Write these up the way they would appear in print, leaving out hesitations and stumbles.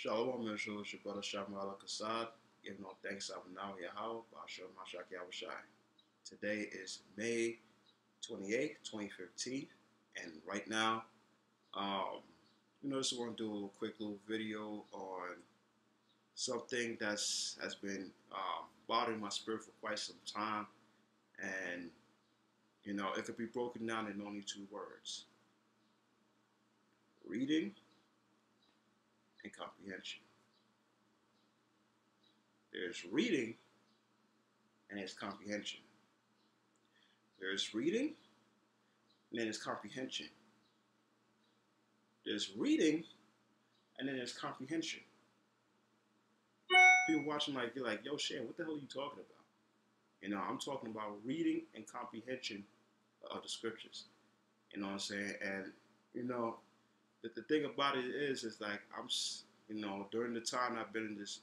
Shalom, Israel, it's your brother Shamwa'ahla Chaasad, giving all thanks out now, Yahweh, Ba'ashem, Mashak, Yahushai. Today is May 28th, 2015, and right now, just want to do a quick little video on something has been bothering my spirit for quite some time, and, it could be broken down in only two words: reading and comprehension. There's reading and there's comprehension. There's reading and then there's comprehension. There's reading and then there's comprehension. People watching you're like, yo, Shan, what the hell are you talking about? I'm talking about reading and comprehension of the scriptures. You know what I'm saying? And, the thing about it is like during the time I've been in this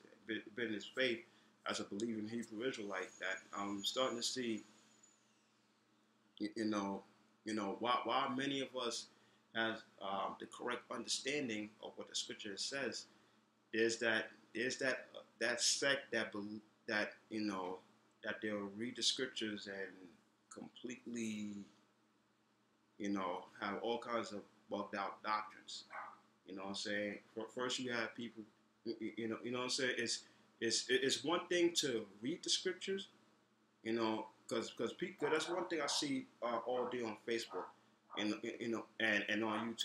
faith as a believing Hebrew Israelite, that I'm starting to see, why many of us have the correct understanding of what the scripture says. There's that sect that they'll read the scriptures and completely, have all kinds of bugged out doctrines. You know what I'm saying? First, you have people. You know what I'm saying? It's one thing to read the scriptures, because that's one thing I see all day on Facebook, and on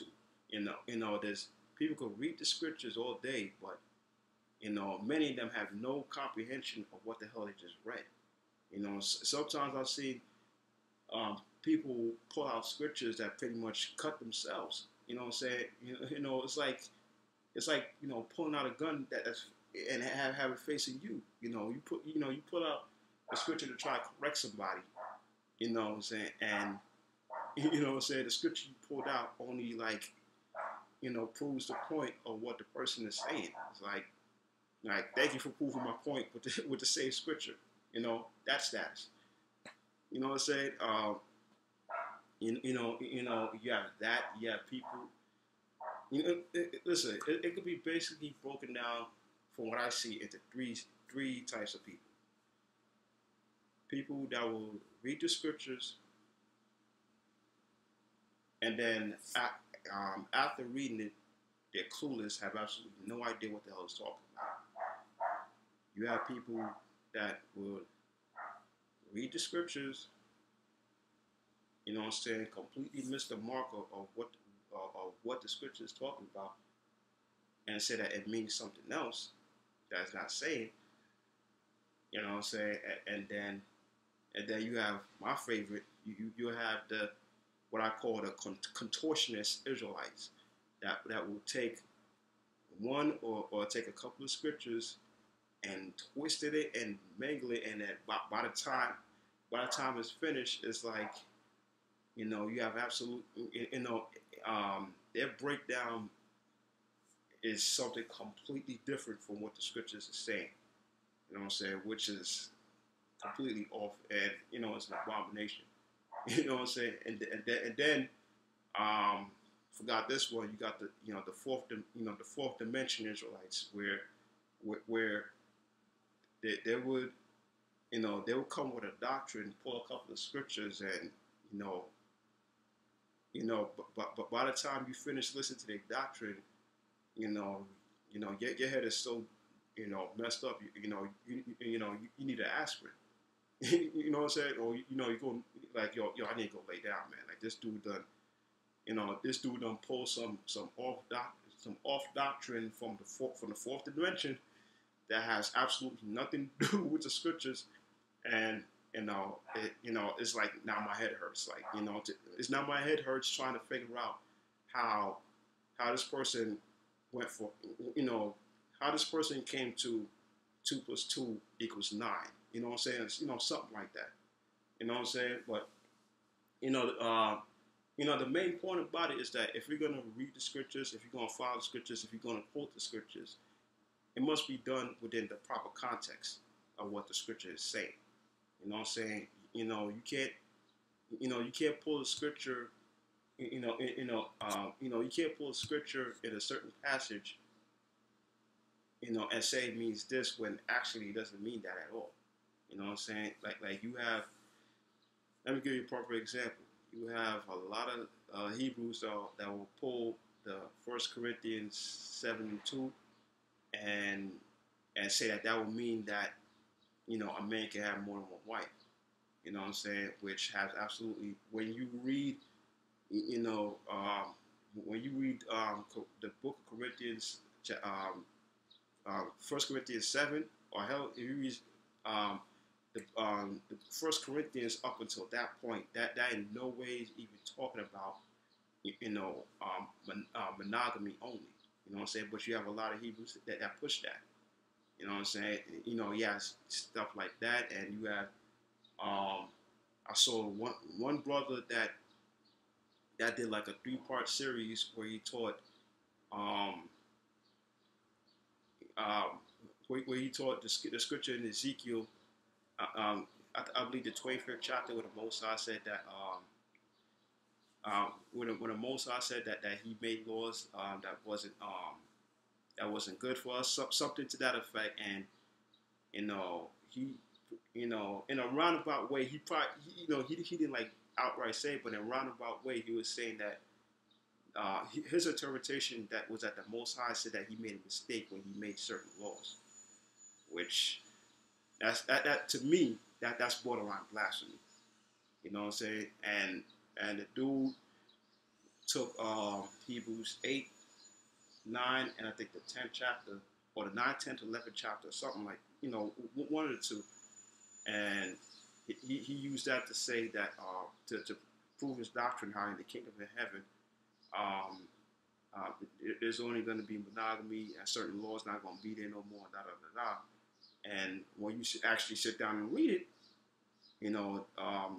YouTube. There's people could read the scriptures all day, but many of them have no comprehension of what the hell they just read. Sometimes I see people pull out scriptures that pretty much cut themselves. You know what I'm saying? It's like pulling out a gun and have it facing you. You pull out a scripture to try to correct somebody. You know what I'm saying? And the scripture you pulled out only proves the point of what the person is saying. It's like thank you for proving my point with the same scripture. That status. You know what I'm saying? You have that. You have people. Listen, it could be basically broken down from what I see into three types of people. People that will read the scriptures, and then after reading it, they're clueless, have absolutely no idea what the hell it's talking about. You have people that will read the scriptures, completely miss the mark of what the scripture is talking about, and say that it means something else that it's not saying. You know what I'm saying? And then you have my favorite. You have what I call the contortionist Israelites that will take one or take a couple of scriptures and twisted it and mangle it, and that by the time it's finished, it's like, you have absolute, their breakdown is something completely different from what the scriptures are saying. You know what I'm saying? Which is completely off, and it's an abomination. You know what I'm saying? And then forgot this one. You got the fourth dimension Israelites, where they would come with a doctrine, pull a couple of scriptures, and but by the time you finish listening to their doctrine, your head is so messed up. You need an aspirin. You know what I'm saying? Or you go like, yo, I need to go lay down, man. Like this dude done pull some off doctrine from the fourth dimension that has absolutely nothing to do with the scriptures, and it's like now my head hurts. Like it's now my head hurts trying to figure out how this person went for how this person came to 2 + 2 = 9. You know what I'm saying? It's, something like that. You know what I'm saying? But the main point about it is that if you're gonna read the scriptures, if you're gonna follow the scriptures, if you're gonna quote the scriptures, it must be done within the proper context of what the scripture is saying. You know what I'm saying? You can't pull the scripture. You can't pull a scripture in a certain passage and say it means this when actually it doesn't mean that at all. You know what I'm saying? Like you have. Let me give you a proper example. You have a lot of Hebrews that will pull the First Corinthians 7:2 and say that will mean that a man can have more than one wife. You know what I'm saying? Which has absolutely when you read you know when you read the book of Corinthians, First Corinthians 7, or hell, if you read the First Corinthians up until that point, that in no way is even talking about monogamy only. You know what I'm saying? But you have a lot of Hebrews that push that. You know what I'm saying? Stuff like that, and you have I saw one brother that did like a 3-part series where he taught where he taught the scripture in Ezekiel. I believe the 25th chapter where the Most High said that when the Most High said that he made laws that wasn't good for us, something to that effect, and he in a roundabout way he probably he didn't like outright say it, but in a roundabout way he was saying that his interpretation that was that the Most High said that he made a mistake when he made certain laws, which that to me that's borderline blasphemy. You know what I'm saying? And the dude took Hebrews 8, 9, and I think the 10th chapter, or the 9th, 10th, 11th chapter, something like one of the two, and he used that to say that to prove his doctrine how in the kingdom of heaven there's only going to be monogamy and certain laws not going to be there no more, da da da da. And when you actually sit down and read it,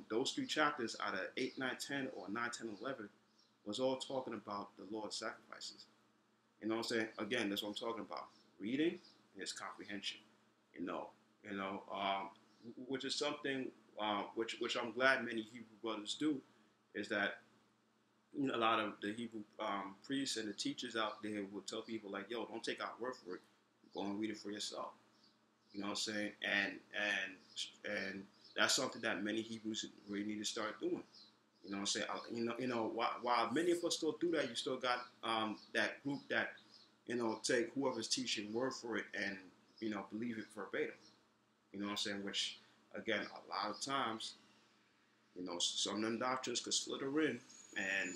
those 3 chapters out of 8, 9, 10, or 9, 10, 11 was all talking about the Lord's sacrifices. You know what I'm saying? Again, that's what I'm talking about. Reading and its comprehension. Which is something which I'm glad many Hebrew brothers do, is that a lot of the Hebrew priests and the teachers out there will tell people like, yo, don't take our word for it. Go and read it for yourself. You know what I'm saying? And that's something that many Hebrews really need to start doing. You know what I'm saying? While many of us still do that, you still got that group that take whoever's teaching word for it and believe it verbatim. You know what I'm saying? Which again, a lot of times, some of them doctrines could slither in, and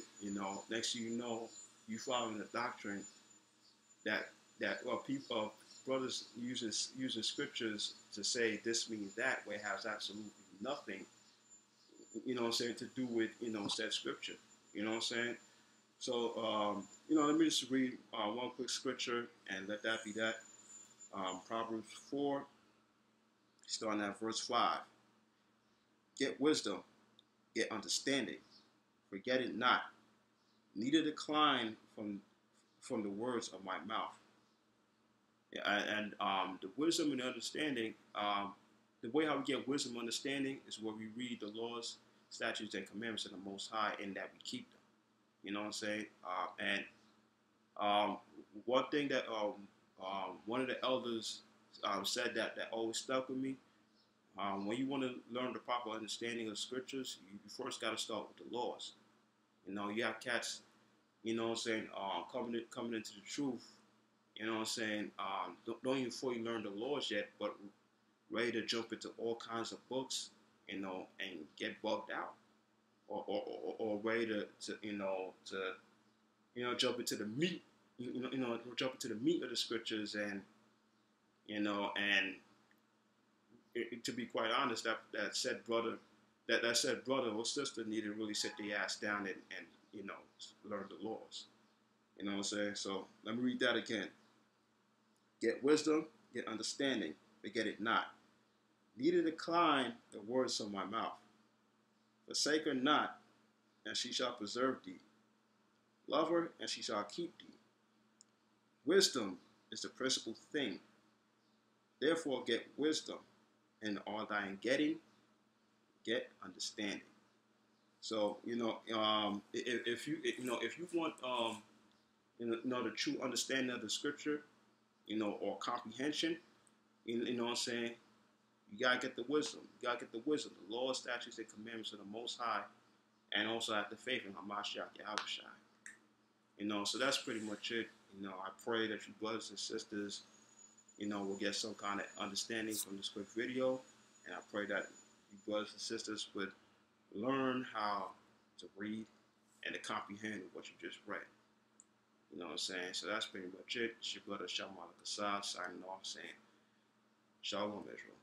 next thing you know, you following a doctrine that people brothers using scriptures to say this means that, where it has absolutely nothing, to do with, said scripture. You know what I'm saying? So, let me just read one quick scripture and let that be that. Proverbs 4, starting at verse 5. Get wisdom, get understanding, forget it not, neither decline from the words of my mouth. And the wisdom and understanding, the way how we get wisdom and understanding is where we read the laws, statutes, and commandments of the Most High, and that we keep them. You know what I'm saying? One thing that one of the elders said that always stuck with me, when you want to learn the proper understanding of scriptures, you first got to start with the laws. You have cats, coming into the truth. You know what I'm saying? Don't even fully learn the laws yet, but ready to jump into all kinds of books, and get bugged out, or ready to jump into the meat, jump into the meat of the scriptures, and to be quite honest, that said brother or sister need to really sit their ass down and learn the laws. You know what I'm saying? So let me read that again. Get wisdom, get understanding, forget it not. Neither decline the words of my mouth. Forsake her not, and she shall preserve thee. Love her, and she shall keep thee. Wisdom is the principal thing. Therefore get wisdom, and all thine getting, get understanding. So if you want the true understanding of the scripture, or comprehension. You know what I'm saying? You gotta get the wisdom. You gotta get the wisdom. The laws, statutes, and commandments of the Most High, and also have the faith in Hamashiach Yahushua. So that's pretty much it. I pray that you brothers and sisters, will get some kind of understanding from this quick video, and I pray that you brothers and sisters would learn how to read and to comprehend what you just read. You know what I'm saying? So that's pretty much it. It's your brother Shamwa'ahla Chaasad signing off, saying Shalom Israel.